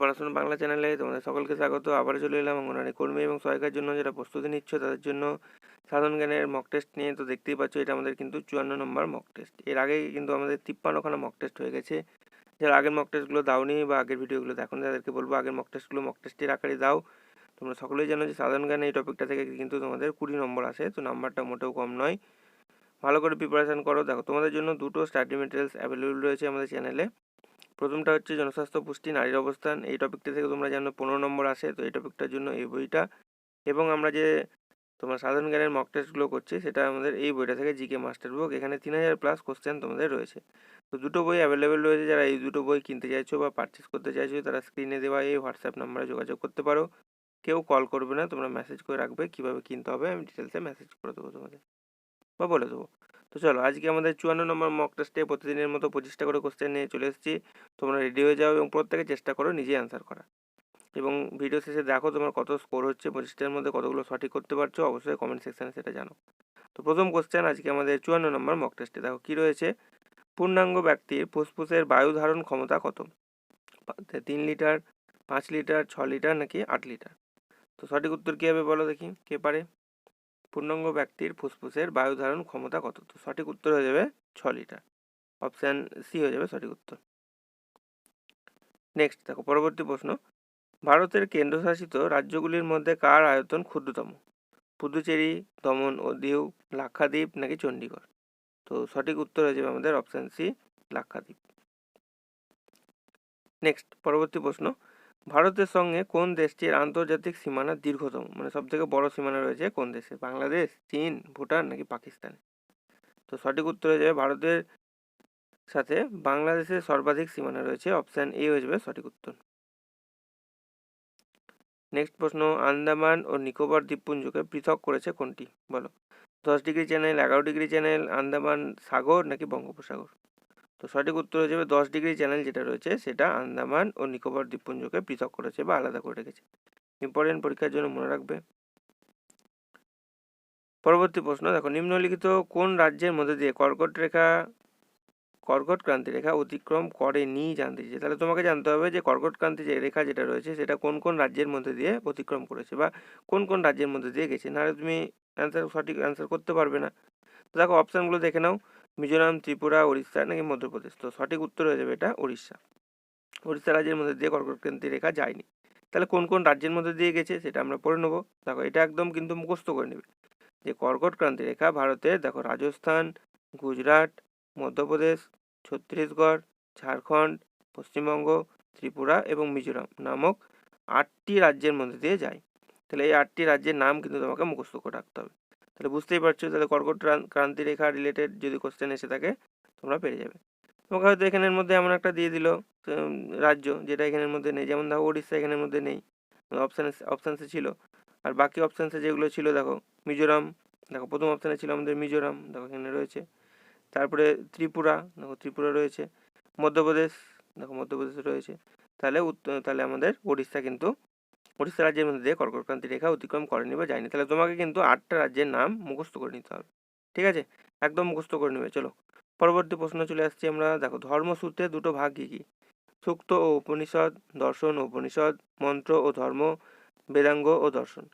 পড়াশোনা বাংলা চ্যানেলে তোমাদের সকলকে স্বাগত। আবার চলে এলাম অঙ্গনওয়াড়ি কর্মী এবং সহায়িকার জন্য যারা প্রস্তুতি নিচ্ছ তাদের জন্য সাধারণ জ্ঞানের মক টেস্ট নিয়ে। তো দেখতেই পাচ্ছ এটা আমাদের কিন্তু 54 নম্বর মক টেস্ট। এর আগে কিন্তু আমাদের 53খানা মক টেস্ট হয়ে গেছে। যারা আগের মক টেস্টগুলো দাওনি বা আগের ভিডিওগুলো দেখো না তাদেরকে বলবো আগের মক টেস্টগুলো মক টেস্টের আকারে দাও। তোমরা সকলেই জানো যে সাধারণ জ্ঞান এই টপিকটা থেকে কিন্তু তোমাদের 20 নম্বর আসে, তো নাম্বারটা মোটেও কম নয়। ভালো করে প্রিপারেশন করো। দেখো তোমাদের জন্য দুটো স্টাডি মেটেরিয়ালস অ্যাভেলেবল রয়েছে আমাদের চ্যানেলে। প্রথমটা হচ্ছে জনস্বাস্থ্য পুষ্টি নারীর অবস্থান। এই টপিকটা থেকে তোমরা জানো 15 নম্বর আসে, তো এই টপিকটার জন্য এই বইটা। এবং আমরা যে তোমার সাধারণ জ্ঞানের মক টেস্টগুলো করছি সেটা আমাদের এই বইটা থেকে জিকে মাস্টার বুক। এখানে 3000+ কোশ্চেন তোমাদের রয়েছে। তো দুটো বই অ্যাভেলেবেল রয়েছে। যারা এই দুটো বই কিনতে চাইছো বা পারচেস করতে চাইছো তারা স্ক্রিনে দেওয়া এই হোয়াটসঅ্যাপ নাম্বারে যোগাযোগ করতে পারো। কেউ কল করবে না, তোমরা মেসেজ করে রাখবে কীভাবে কিনতে হবে, আমি ডিটেলসে মেসেজ করে দেবো তোমাদের বা বলে দেবো। তো চলো, আজকে আমাদের 54 নম্বর মক টেস্টে প্রতিদিনের মতো 25টা করে কোশ্চেন নিয়ে চলে এসেছি। তোমরা রেডি হয়ে যাও এবং প্রত্যেকে চেষ্টা করো নিজেই অ্যান্সার করা। এবং ভিডিও শেষে দেখো তোমার কত স্কোর হচ্ছে, 25টার মধ্যে কতগুলো সঠিক করতে পারছো, অবশ্যই কমেন্ট সেকশানে সেটা জানো। তো প্রথম কোশ্চেন আজকে আমাদের 54 নম্বর মক টেস্টে দেখো কী রয়েছে। পূর্ণাঙ্গ ব্যক্তির ফুসফুসের বায়ু ধারণ ক্ষমতা কত? 3 লিটার, 5 লিটার, 6 লিটার নাকি 8 লিটার? তো সঠিক উত্তর কী হবে বলো দেখি, কে পারে? পূর্ণাঙ্গ ব্যক্তির ফুসফুসের বায়ু ধারণ ক্ষমতা কত? তো সঠিক উত্তর হয়ে যাবে 6 লিটার। অপশান সি হয়ে যাবে সঠিক উত্তর। নেক্সট দেখো পরবর্তী প্রশ্ন, ভারতের কেন্দ্রশাসিত রাজ্যগুলির মধ্যে কার আয়তন ক্ষুদ্রতম? পুদুচেরি, দমন ও দিউ, লাক্ষাদ্বীপ নাকি চণ্ডীগড়? তো সঠিক উত্তর হয়ে যাবে আমাদের অপশান সি, লাক্ষাদ্বীপ। নেক্সট পরবর্তী প্রশ্ন, ভারতের সঙ্গে কোন দেশটির আন্তর্জাতিক সীমানা দীর্ঘতম, মানে সব থেকে বড় সীমানা রয়েছে কোন দেশে? বাংলাদেশ, চীন, ভুটান নাকি পাকিস্তান? তো সঠিক উত্তর হয়ে যাবে ভারতের সাথে বাংলাদেশের সর্বাধিক সীমানা রয়েছে, অপশান এ হয়ে যাবে সঠিক উত্তর। নেক্সট প্রশ্ন, আন্দামান ও নিকোবর দ্বীপপুঞ্জকে পৃথক করেছে কোনটি? বলো, 10 degree channel, 11 degree channel, Andaman সাগর নাকি বঙ্গোপসাগর? তো সঠিক উত্তর হয়ে যাবে 10 ডিগ্রি চ্যানেল যেটা রয়েছে সেটা আন্দামান ও নিকোবর দ্বীপপুঞ্জকে পৃথক করেছে বা আলাদা করে রেখেছে। ইম্পর্টেন্ট, পরীক্ষার জন্য মনে রাখবে। পরবর্তী প্রশ্ন দেখো, নিম্নলিখিত কোন রাজ্যের মধ্যে দিয়ে কর্কট ক্রান্তি রেখা অতিক্রম করেনি জানতে চেয়েছে। তাহলে তোমাকে জানতে হবে যে কর্কট ক্রান্তি যে রেখা যেটা রয়েছে সেটা কোন কোন রাজ্যের মধ্যে দিয়ে অতিক্রম করেছে বা কোন কোন রাজ্যের মধ্যে দিয়ে গেছে, নাহলে তুমি সঠিক অ্যান্সার করতে পারবে না। তো দেখো অপশানগুলো দেখে নাও, মিজোরাম, ত্রিপুরা, উড়িষ্যা নাকি মধ্যপ্রদেশ? তো সঠিক উত্তর হয়ে যাবে এটা উড়িষ্যা। উড়িষ্যা রাজ্যের মধ্যে দিয়ে কর্কট ক্রান্তি রেখা যায়নি। তাহলে কোন কোন রাজ্যের মধ্যে দিয়ে গেছে সেটা আমরা পড়ে নেবো। দেখো এটা একদম কিন্তু মুখস্থ করে নেবে যে কর্কট ক্রান্তি রেখা ভারতের, দেখো রাজস্থান, গুজরাট, মধ্যপ্রদেশ, ছত্তিশগড়, ঝাড়খণ্ড, পশ্চিমবঙ্গ, ত্রিপুরা এবং মিজোরাম নামক 8টি রাজ্যের মধ্যে দিয়ে যায়। তাহলে এই 8টি রাজ্যের নাম কিন্তু তোমাকে মুখস্থ করে রাখতে হবে। তাহলে বুঝতেই পারছো, তাহলে কর্কট ক্রান্তি রেখা রিলেটেড যদি কোশ্চেন এসে থাকে তোমরা পেরে যাবে। তোমাকে হয়তো এখানের মধ্যে এমন একটা দিয়ে দিল রাজ্য যেটা এখানের মধ্যে নেই, যেমন দেখো উড়িষ্যা এখানের মধ্যে নেই, অপশানসে ছিল। আর বাকি অপশানসে যেগুলো ছিল দেখো মিজোরাম, দেখো প্রথম অপশানে ছিল আমাদের মিজোরাম, দেখো এখানে রয়েছে। তারপরে ত্রিপুরা, দেখো ত্রিপুরা রয়েছে। মধ্যপ্রদেশ, দেখো মধ্যপ্রদেশে রয়েছে। তাহলে আমাদের উড়িষ্যা রাজ্যের মধ্যে দিয়ে কর্কট ক্রান্তি রেখা অতিক্রম করেনি বা যায়নি। তাহলে তোমাকে কিন্তু 8টা রাজ্যের নাম মুখস্থ করে নিতে হবে, ঠিক আছে? একদম মুখস্থ করে নেবে। চলো পরবর্তী প্রশ্ন চলে আসছি আমরা। দেখো ধর্মসূত্রের দুটো ভাগ কী কী? সূক্ত ও উপনিষদ, দর্শন ও উপনিষদ, মন্ত্র ও ধর্ম, বেদাঙ্গ ও দর্শন।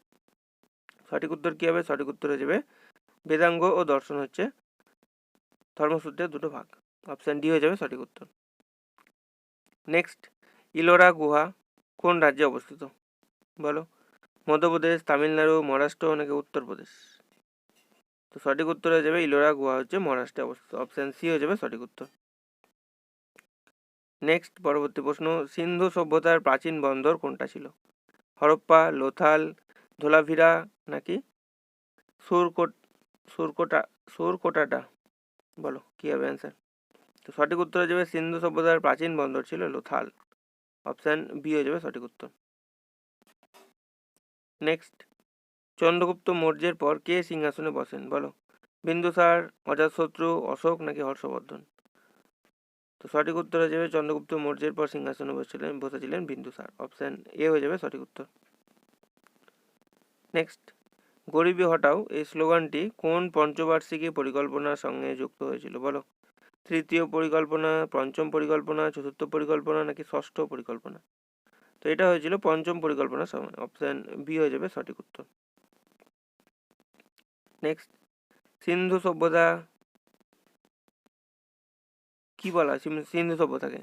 সঠিক উত্তর কী হবে? সঠিক উত্তর হয়ে যাবে বেদাঙ্গ ও দর্শন হচ্ছে ধর্মসূত্রের দুটো ভাগ। অপশান ডি হয়ে যাবে সঠিক উত্তর। নেক্সট, ইলোরা গুহা কোন রাজ্যে অবস্থিত? বলো, মধ্যপ্রদেশ, তামিলনাড়ু, মহারাষ্ট্র নাকি উত্তরপ্রদেশ? তো সঠিক উত্তর হয়ে যাবে ইলোরা গুহা হচ্ছে মহারাষ্ট্রে অবস্থিত। অপশান সি হয়ে যাবে সঠিক উত্তর। নেক্সট পরবর্তী প্রশ্ন, সিন্ধু সভ্যতার প্রাচীন বন্দর কোনটা ছিল? হরপ্পা, লোথাল, ধোলাভিরা নাকি সুরকোট সুরকোটা সুরকোটাটা? বলো কী হবে অ্যান্সার? তো সঠিক উত্তর হয়ে যাবে সিন্ধু সভ্যতার প্রাচীন বন্দর ছিল লোথাল। অপশান বি হয়ে যাবে সঠিক উত্তর। নেক্সট, চন্দ্রগুপ্ত মৌর্যের পর কে সিংহাসনে বসেন? বলো, বিন্দুসার, অজাতশত্রু, অশোক নাকি হর্ষবর্ধন? তো সঠিক উত্তর হয়ে যাবে চন্দ্রগুপ্ত মৌর্যের পর সিংহাসনে বসেছিলেন বিন্দুসার। অপশান এ হয়ে যাবে সঠিক উত্তর। নেক্সট, গরিবি হটাও এই স্লোগানটি কোন পঞ্চবার্ষিকী পরিকল্পনার সঙ্গে যুক্ত হয়েছিল? বলো, তৃতীয় পরিকল্পনা, পঞ্চম পরিকল্পনা, চতুর্থ পরিকল্পনা নাকি ষষ্ঠ পরিকল্পনা? তো এটা হয়েছিল পঞ্চম পরিকল্পনার সময়। অপশন বি হয়ে যাবে সঠিক উত্তর। নেক্সট, সিন্ধু সভ্যতা কি বলা হয়? সিন্ধু সভ্যতাকে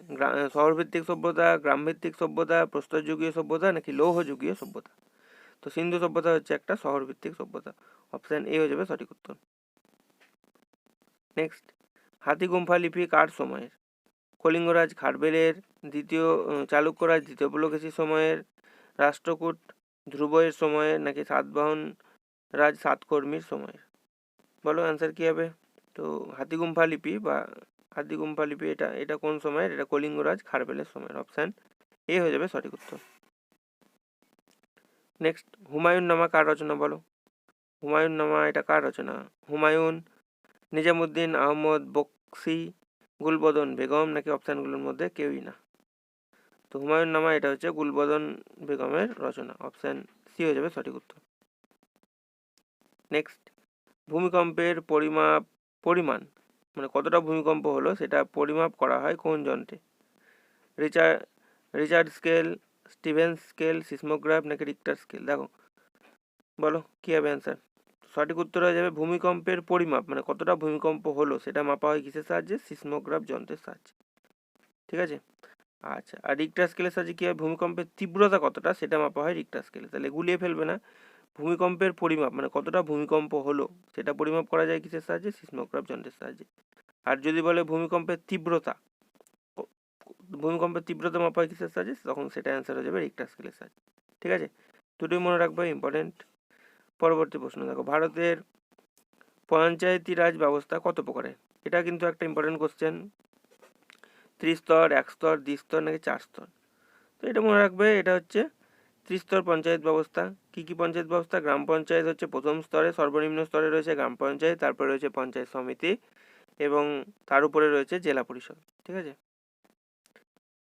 শহরভিত্তিক সভ্যতা, গ্রামভিত্তিক সভ্যতা, প্রস্তরযুগীয় সভ্যতা নাকি লৌহযুগীয় সভ্যতা? তো সিন্ধু সভ্যতা হচ্ছে একটা শহরভিত্তিক সভ্যতা। অপশন এ হয়ে যাবে সঠিক উত্তর। নেক্সট, হাতিগুম্ফা লিপি কার সময়ের? কলিঙ্গরাজ খারবেলের, দ্বিতীয় চালুক্যরাজ দ্বিতীয় পুলকেশীর সময়ের, রাষ্ট্রকূট ধ্রুবয়ের সময়ের নাকি সাতবাহন রাজ সাতকর্মীর সময়ের? বলো অ্যান্সার কি হবে? তো হাতিগুম্ফা লিপি এটা এটা কোন সময়ের? এটা কলিঙ্গরাজ খারবেলের সময়ের। অপশন এ হয়ে যাবে সঠিক উত্তর। নেক্সট, হুমায়ুন নামা কার রচনা? বলো হুমায়ুন নামা এটা কার রচনা? হুমায়ুন, নিজামুদ্দিন আহমদ বক্সি, গুলবদন বেগম নাকি অপশানগুলোর মধ্যে কেউই না? তো হুমায়ুন নামা এটা হচ্ছে গুলবদন বেগমের রচনা। অপশান সি হয়ে যাবে সঠিক উত্তর। নেক্সট, ভূমিকম্পের পরিমাণ মানে কতটা ভূমিকম্প হলো সেটা পরিমাপ করা হয় কোন যন্ত্রে? Richard scale, Stevens scale, seismograph নাকি রিক্টার স্কেল? দেখো বলো কি হবে অ্যান্সার? সঠিক উত্তর হয়ে যাবে ভূমিকম্পের পরিমাপ মানে কতটা ভূমিকম্প হলো সেটা মাপা হয় কিসের সাহায্যে? সিসমোগ্রাফ যন্ত্রের সাহায্যে। ঠিক আছে। আচ্ছা, আর রিক্টার স্কেলের সাহায্যে কি হয়? ভূমিকম্পের তীব্রতা কতটা সেটা মাপা হয় রিক্টার স্কেলে। তাহলে গুলিয়ে ফেলবে না। ভূমিকম্পের পরিমাপ মানে কতটা ভূমিকম্প হলো সেটা পরিমাপ করা যায় কিসের সাহায্যে? সিসমোগ্রাফ যন্ত্রের সাহায্যে। আর যদি বলে ভূমিকম্পের তীব্রতা মাপা হয় কিসের সাহায্যে? তখন সেটা অ্যান্সার হয়ে যাবে রিক্টার স্কেলের সাহায্যে। ঠিক আছে, দুটোই মনে রাখবে, ইম্পর্টেন্ট। পরবর্তী প্রশ্ন দেখো, ভারতের পঞ্চায়েতি রাজ ব্যবস্থা কত প্রকারের? এটা কিন্তু একটা ইম্পর্টেন্ট কোশ্চেন। ত্রিস্তর, এক স্তর, দ্বিস্তর নাকি চার স্তর? তো এটা মনে রাখবে, এটা হচ্ছে ত্রিস্তর পঞ্চায়েত ব্যবস্থা। কি কি পঞ্চায়েত ব্যবস্থা? গ্রাম পঞ্চায়েত হচ্ছে প্রথম স্তরে, সর্বনিম্ন স্তরে রয়েছে গ্রাম পঞ্চায়েত, তারপরে রয়েছে পঞ্চায়েত সমিতি এবং তার উপরে রয়েছে জেলা পরিষদ। ঠিক আছে,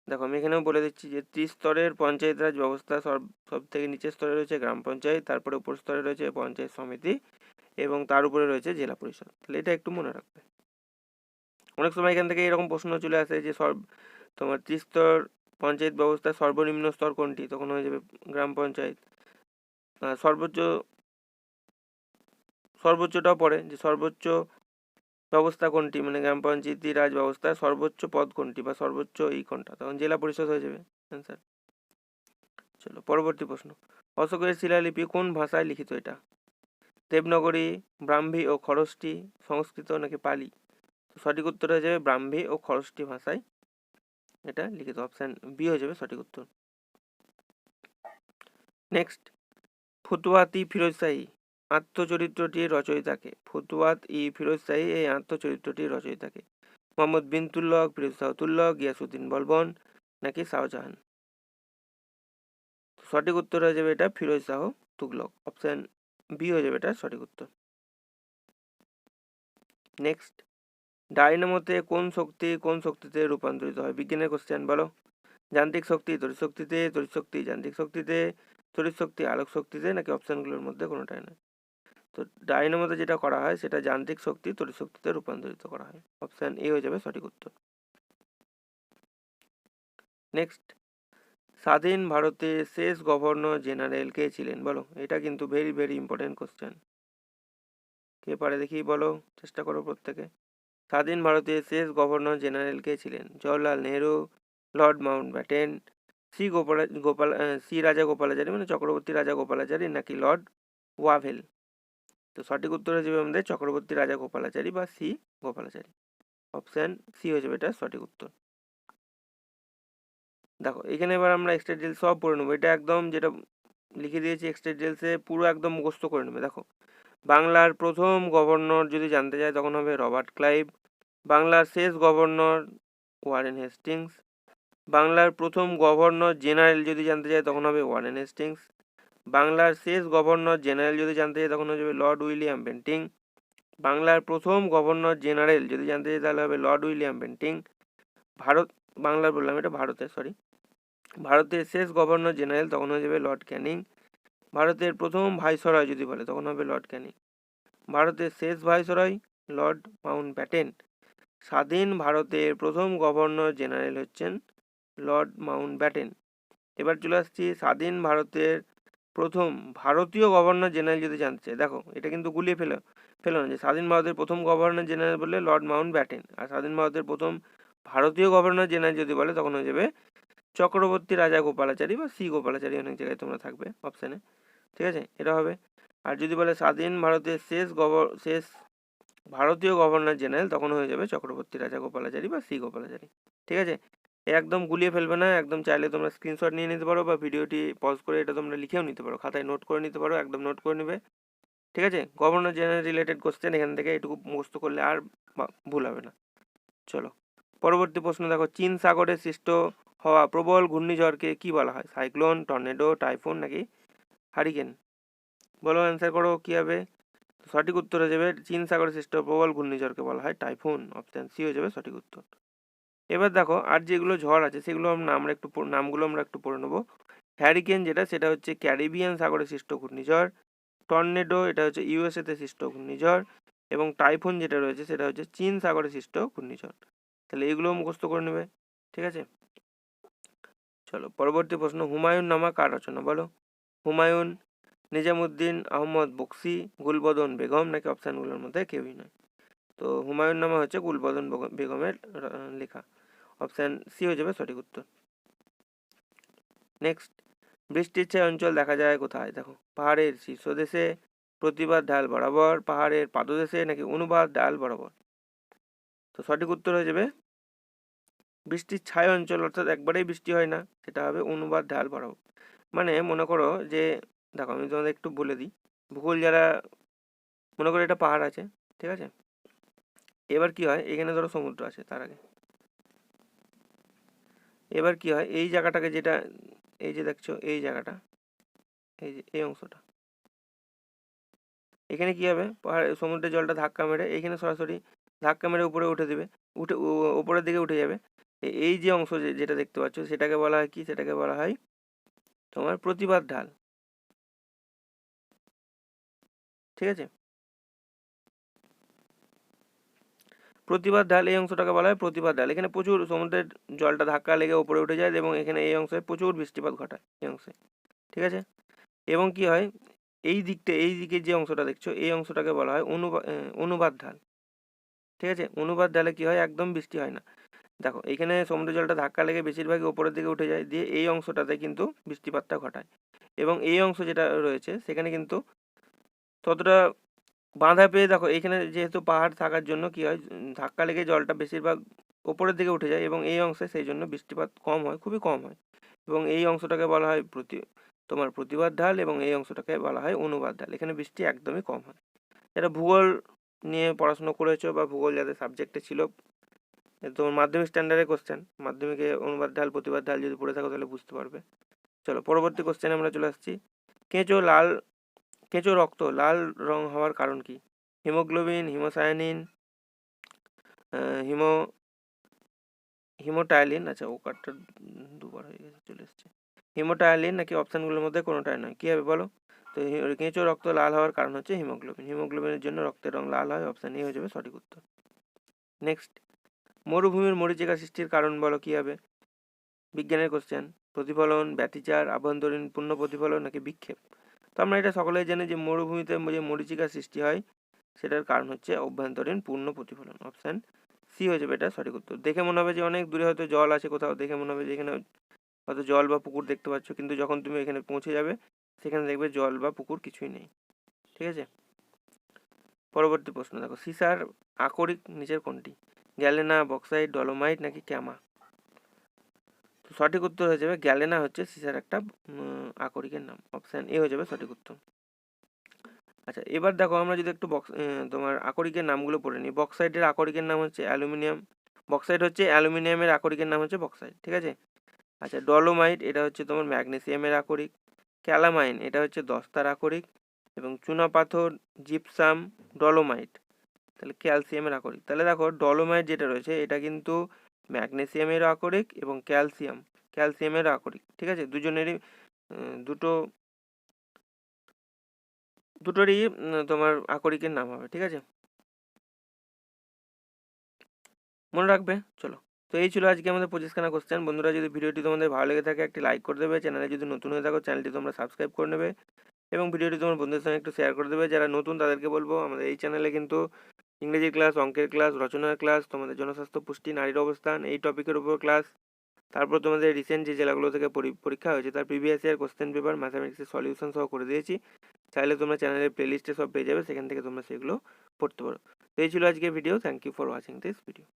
দেখো আমি এখানেও বলে দিচ্ছি যে ত্রিস্তরের পঞ্চায়েত রাজ ব্যবস্থা সব থেকে নিচের স্তরে রয়েছে গ্রাম পঞ্চায়েত, তারপরে উপর স্তরে রয়েছে পঞ্চায়েত সমিতি এবং তার উপরে রয়েছে জেলা পরিষদ। তাহলে এটা একটু মনে রাখবে। অনেক সময় এখান থেকে এরকম প্রশ্ন চলে আসে যে তোমার ত্রিস্তর পঞ্চায়েত ব্যবস্থার সর্বনিম্ন স্তর কোনটি? তখন হয়ে যাবে গ্রাম পঞ্চায়েত। সর্বোচ্চটাও পড়ে যে সর্বোচ্চ ব্যবস্থা কোনটি, মানে গ্রাম পঞ্চায়েতি রাজ ব্যবস্থার সর্বোচ্চ পদ কোনটি বা সর্বোচ্চ এই কোনটা? তখন জেলা পরিষদ হয়ে যাবে অ্যান্সার। চলো পরবর্তী প্রশ্ন, অশোকের শিলালিপি কোন ভাষায় লিখিত? এটা দেবনাগরী, ব্রাহ্মী ও খরষ্টি, সংস্কৃত নাকি পালি? সঠিক উত্তর হয়ে যাবে ব্রাহ্মী ও খরষ্টি ভাষায় এটা লিখিত। অপশন বি হয়ে যাবে সঠিক উত্তর। নেক্সট, ফুতুয়াত-ই ফিরোজ শাহী আত্মচরিত্রটির রচয়িতাকে? ফুতুয়াত-ই ফিরোজ শাহী এই আত্মচরিত্রটির রচয়িতাকে? মোহাম্মদ বিন তুগলক, ফিরোজ শাহ তুগলক, গিয়াসউদ্দিন বলবন নাকি শাহজাহান? সঠিক উত্তর হয়ে যাবে এটা ফিরোজ শাহ তুগলক। অপশন বি হয়ে যাবে এটা সঠিক উত্তর। নেক্সট, ডায়নামোতে কোন শক্তিতে রূপান্তরিত হয়? বিজ্ঞানের কোশ্চেন, বলো। যান্ত্রিক শক্তি তড়িৎ শক্তিতে, তড়িৎ শক্তি যান্ত্রিক শক্তিতে, তড়িৎ শক্তি আলোক শক্তিতে নাকি অপশনগুলোর মধ্যে কোনোটাই নয়? তো ডায়নামোতে যেটা করা হয় সেটা যান্ত্রিক শক্তি তড়িৎ শক্তিতে রূপান্তরিত করা হয়। অপশন এ হয়ে যাবে সঠিক উত্তর। নেক্সট, স্বাধীন ভারতের শেষ গভর্নর জেনারেল কে ছিলেন? বলো, এটা কিন্তু ভেরি ভেরি ইম্পর্টেন্ট কোশ্চেন। কে পারে দেখি বলো, চেষ্টা করো প্রত্যেকে। স্বাধীন ভারতের শেষ গভর্নর জেনারেল কে ছিলেন? Jawaharlal Nehru, lord Mountbatten, C Rajagopalachari মানে চক্রবর্তী রাজা গোপালাচারী নাকি লর্ড ওয়াভেল? তো সঠিক উত্তর হয়ে যাবে আমাদের চক্রবর্তী রাজা গোপালাচারী বা সি গোপালাচারী। অপশন সি হয়ে যাবে এটা সঠিক উত্তর। দেখো এখানে এবার আমরা এক্সট্রা ডিটেলস সব পড়ে নেবো। এটা একদম যেটা লিখে দিয়েছি এক্সট্রা ডিটেলসে পুরো একদম মুখস্থ করে নেবে। দেখো, বাংলার প্রথম গভর্নর যদি জানতে চায় তখন হবে রবার্ট ক্লাইভ। বাংলার শেষ গভর্নর ওয়ারেন হেস্টিংস। বাংলার প্রথম গভর্নর জেনারেল যদি জানতে চায় তখন হবে ওয়ারেন হেস্টিংস। বাংলার শেষ গভর্নর জেনারেল যদি জানতে চায় তখন হয়ে যাবে লর্ড উইলিয়াম বেন্টিং। বাংলার প্রথম গভর্নর জেনারেল যদি জানতে চায় তাহলে হবে লর্ড উইলিয়াম বেন্টিং। বাংলার বললাম, এটা ভারতের, সরি। ভারতের শেষ গভর্নর জেনারেল তখন হয়ে যাবে লর্ড ক্যানিং। ভারতের প্রথম ভাইসরয় যদি বলে তখন হবে লর্ড ক্যানিং। ভারতের শেষ ভাইসরয় লর্ড মাউন্ট ব্যাটেন। স্বাধীন ভারতের প্রথম গভর্নর জেনারেল হচ্ছেন লর্ড মাউন্ট ব্যাটেন। এবার চলে আসছি স্বাধীন ভারতের প্রথম ভারতীয় গভর্নর জেনারেল যদি জানতে চাই, দেখো এটা কিন্তু গুলিয়ে ফেলো না যে স্বাধীন ভারতের প্রথম গভর্নর জেনারেল বলে লর্ড মাউন্ট ব্যাটেন, আর স্বাধীন ভারতের প্রথম ভারতীয় গভর্নর জেনারেল যদি বলে তখন হয়ে যাবে চক্রবর্তী রাজা গোপালাচারী বা সি গোপালাচারী, অনেক জায়গায় তোমরা থাকবে অপশানে, ঠিক আছে, এটা হবে। আর যদি বলে স্বাধীন ভারতের শেষ ভারতীয় গভর্নর জেনারেল তখন হয়ে যাবে চক্রবর্তী রাজা গোপালাচারী বা সি গোপালাচারী, ঠিক আছে। একদম গুলিয়ে ফেলবে না, একদম চাইলে তোমরা স্ক্রিনশট নিয়ে নিতে পারো বা ভিডিওটি পজ করে এটা তোমরা লিখেও নিতে পারো, খাতায় নোট করে নিতে পারো, একদম নোট করে নেবে, ঠিক আছে। গভর্নর জেনারেল রিলেটেড কোশ্চেন এখান থেকে এটুকু মুখস্থ করলে আর ভুল হবে না। চলো পরবর্তী প্রশ্ন দেখো, চীন সাগরে সৃষ্ট হওয়া প্রবল ঘূর্ণিঝড়কে কি বলা হয়? সাইক্লোন, টর্নেডো, টাইফুন নাকি হারিকেন? বলো, অ্যান্সার করো কি হবে। সঠিক উত্তর হয়ে যাবে চীন সাগরে সৃষ্ট প্রবল ঘূর্ণিঝড়কে বলা হয় টাইফুন, অপশন সি হয়ে যাবে সঠিক উত্তর। এবার দেখো আর যেগুলো ঝড় আছে সেগুলো নামগুলো আমরা একটু পড়ে নেবো। হ্যারিকেন যেটা সেটা হচ্ছে ক্যারিবিয়ান সাগরে সৃষ্ট ঘূর্ণিঝড়, টর্নেডো এটা হচ্ছে ইউএসএ তে সৃষ্ট ঘূর্ণিঝড়, এবং টাইফুন যেটা রয়েছে সেটা হচ্ছে চীন সাগরে সৃষ্ট ঘূর্ণিঝড়। তাহলে এগুলো মুখস্থ করে নেবে, ঠিক আছে। চলো পরবর্তী প্রশ্ন, হুমায়ুন নামা কার রচনা বলো? হুমায়ুন, নিজামুদ্দিন আহমদ বক্সি, গুলবদন বেগম নাকি অপশানগুলোর মধ্যে কেউই নয়? তো হুমায়ুন নামা হচ্ছে গুলবদন বেগমের লেখা, অপশান সি হয়ে যাবে সঠিক উত্তর। নেক্সট, বৃষ্টির ছায়া অঞ্চল দেখা যায় কোথায়? দেখো, পাহাড়ের শীর্ষদেশে, প্রতিবাদ ঢাল বরাবর, পাহাড়ের পাদদেশে নাকি অনুবাদ ঢাল বরাবর? তো সঠিক উত্তর হয়ে যাবে বৃষ্টির ছায়া অঞ্চল, অর্থাৎ একবারেই বৃষ্টি হয় না, সেটা হবে অনুবাদ ঢাল বরাবর। মানে মনে করো যে, দেখো আমি তোমাদের একটু বলে দিই, ভূগোল যারা, মনে করো এটা পাহাড় আছে, ঠিক আছে। এবার কি হয়, এখানে ধরো সমুদ্র আছে তার আগে, এবার কি হয় এই জায়গাটাকে যেটা, এই যে দেখছো এই জায়গাটা, এই যে এই অংশটা, এখানে কি হবে, পাহাড় সমুদ্রের জলটা ধাক্কা মেরে এখানে সরাসরি ধাক্কা মেরে উপরে উঠে দেবে, উপরের দিকে উঠে যাবে। এই যে অংশ যেটা দেখতে পাচ্ছ সেটাকে বলা হয় কি, সেটাকে বলা হয় তোমার প্রতিবাদ ঢাল, ঠিক আছে। প্রতিবাদ ঢাল এই অংশটাকে বলা হয় প্রতিবাদ ঢাল, এখানে প্রচুর সমুদ্রের জলটা ধাক্কা লেগে উপরে উঠে যায় এবং এখানে এই অংশে প্রচুর বৃষ্টিপাত ঘটায় এই অংশে, ঠিক আছে। এবং কি হয় এই দিকে যে অংশটা দেখছো এই অংশটাকে বলা হয় অনুবাদ ঢাল, ঠিক আছে। অনুবাদ ঢালে কি হয়, একদম বৃষ্টি হয় না। দেখো এখানে সমুদ্র জলটা ধাক্কা লেগে বেশিরভাগই উপরের দিকে উঠে যায়, দিয়ে এই অংশটাতে কিন্তু বৃষ্টিপাতটা ঘটায়, এবং এই অংশ যেটা রয়েছে সেখানে কিন্তু ততটা বাঁধা পেয়ে, দেখো এইখানে যেহেতু পাহাড় থাকার জন্য কি হয়, ধাক্কা লেগে জলটা বেশিরভাগ উপরের দিকে উঠে যায় এবং এই অংশে সেই জন্য বৃষ্টিপাত কম হয়, খুবই কম হয়। এবং এই অংশটাকে বলা হয় তোমার প্রতিবাদ ঢাল এবং এই অংশটাকে বলা হয় অনুবাদ ঢাল, এখানে বৃষ্টি একদমই কম হয়। যারা ভূগোল নিয়ে পড়াশোনা করেছো বা ভূগোল যাদের সাবজেক্টে ছিল, তোমার মাধ্যমিক স্ট্যান্ডার্ডের কোশ্চেন, মাধ্যমিকে অনুবাদ ঢাল প্রতিবাদ ঢাল যদি পড়ে থাকো তাহলে বুঝতে পারবে। চলো পরবর্তী কোশ্চেনে আমরা চলে আসছি, কেঁচো লাল কেঁচো রক্ত লাল রং হওয়ার কারণ কি? হিমোগ্লোবিন, হিমোসায়ানিন, হিমো হিমোটায়ালিন, আচ্ছা ও কার্ডটা দুবার হয়ে গেছে চলে এসছে, হিমোটায়ালিন নাকি অপশানগুলোর মধ্যে কোনোটাই নয়, কী হবে বলো? তো কেঁচো রক্ত লাল হওয়ার কারণ হচ্ছে হিমোগ্লোবিন, হিমোগ্লোবিনের জন্য রক্তের রং লাল হয়, অপশান এ হয়ে যাবে সঠিক উত্তর। নেক্সট, মরুভূমির মরীচিকা সৃষ্টির কারণ বলো কী হবে? বিজ্ঞানের কোশ্চেন, প্রতিফলন, ব্যতিচার, আভ্যন্তরীণ পূর্ণ প্রতিফলন নাকি বিক্ষেপ? তো আমরা এটা সকলেই জানি যে মরুভূমিতে যে মরীচিকা সৃষ্টি হয় সেটার কারণ হচ্ছে অভ্যন্তরীণ পূর্ণ প্রতিফলন, অপশান সি হয়ে যাবে এটা সঠিক উত্তর। দেখে মনে হবে যে অনেক দূরে হয়তো জল আছে কোথাও, দেখে মনে হবে যে এখানে হয়তো জল বা পুকুর দেখতে পাচ্ছ, কিন্তু যখন তুমি এখানে পৌঁছে যাবে সেখানে দেখবে জল বা পুকুর কিছুই নেই, ঠিক আছে। পরবর্তী প্রশ্ন দেখো, সিসার আকরিক নিচের কোনটি? গ্যালেনা, বক্সাইট, ডলোমাইট নাকি ক্যামা? তো সঠিক উত্তর হয়ে যাবে গ্যালেনা হচ্ছে সিসার একটা আকরিকের নাম, অপশান এ হয়ে যাবে সঠিক উত্তর। আচ্ছা এবার দেখো আমরা যদি একটু তোমার আকরিকের নামগুলো পড়ে নিই। বক্সাইটের আকরিকের নাম হচ্ছে অ্যালুমিনিয়াম, বক্সাইট হচ্ছে অ্যালুমিনিয়ামের আকরিকের নাম হচ্ছে বক্সাইট, ঠিক আছে। আচ্ছা ডলোমাইট এটা হচ্ছে তোমার ম্যাগনেসিয়ামের আকরিক, ক্যালামাইন এটা হচ্ছে দস্তার আকরিক, এবং চুনাপাথর, জিপসাম, ডলোমাইট তাহলে ক্যালসিয়ামের আকরিক। তাহলে দেখো ডলোমাইট যেটা রয়েছে এটা কিন্তু ম্যাগনেসিয়ামের আকরিক এবং ক্যালসিয়ামের আকরিক, ঠিক আছে। দুজনেরই দুটো দুটোরই তোমার আকরিকের নাম হবে, ঠিক আছে, মনে রাখবে। চলো তো এই ছিল আজকে আমাদের 25খানা কোশ্চেন। বন্ধুরা, যদি ভিডিওটি তোমাদের ভালো লেগে থাকে একটি লাইক করে দেবে, চ্যানেলে যদি নতুন হয়ে থাকো চ্যানেলটি তোমরা সাবস্ক্রাইব করে নেবে এবং ভিডিওটি তোমার বন্ধুদের সঙ্গে একটু শেয়ার করে দেবে। যারা নতুন তাদেরকে বলবো আমাদের এই চ্যানেলে কিন্তু ইংরেজি ক্লাস, অঙ্কের ক্লাস, রচনার ক্লাস, তোমাদের জনস্বাস্থ্য, পুষ্টি, নারীর অবস্থান এই টপিকের উপর ক্লাস, তারপর তোমাদের রিসেন্ট যে জেলাগুলো থেকে পরীক্ষা হয়েছে তার প্রিভিয়াস ইয়ার কোশ্চেন পেপার, ম্যাথামেটিক্সের সলিউশন সহ করে দিয়েছি। চাইলে তোমরা চ্যানেলের প্লেলিস্টে সব পেয়ে যাবে, সেখান থেকে তোমরা সেগুলো পড়তে পারো। তো এই ছিল আজকের video. Thank you for watching this video.